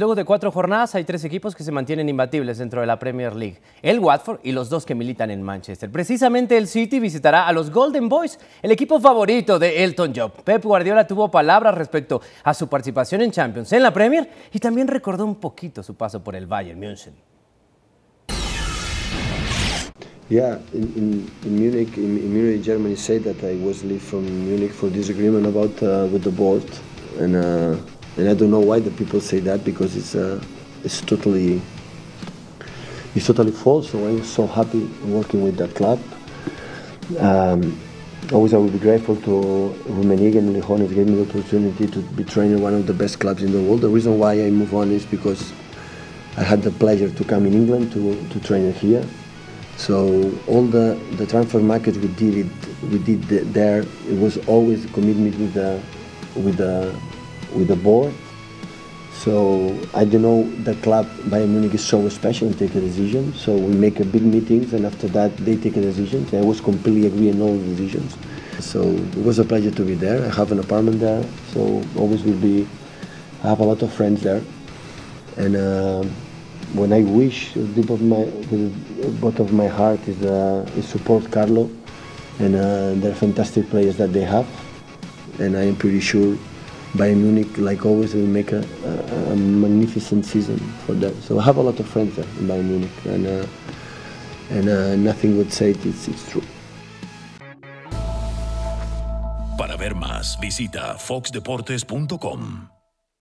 Luego de 4 jornadas hay 3 equipos que se mantienen imbatibles dentro de la Premier League. El Watford y los 2 que militan en Manchester. Precisamente el City visitará a los Golden Boys, el equipo favorito de Elton John. Pep Guardiola tuvo palabras respecto a su participación en Champions en la Premier y también recordó un poquito su paso por el Bayern München. Yeah, in Munich, Germany said that I was leave from Munich for disagreement about with the board, and I don't know why the people say that, because it's totally false. So I was so happy working with that club. Always I will be grateful to Rummenigge and Lijones gave me the opportunity to be trained in one of the best clubs in the world. The reason why I move on is because I had the pleasure to come in England to train here. So all the transfer markets we did there, it was always a commitment with the board. So I don't know, the club Bayern Munich is so special and take a decision. So we make a big meetings, and after that they take a decision. I was completely agree on all the decisions. So it was a pleasure to be there. I have an apartment there, so always will be. I have a lot of friends there, and when I wish, the bottom of my heart is support Carlo, and they're fantastic players that they have, and I am pretty sure Bayern Munich, like always, will make a magnificent season for them. So I have a lot of friends there in Bayern Munich, and nothing would say it's true. Para ver más, visita foxdeportes.com.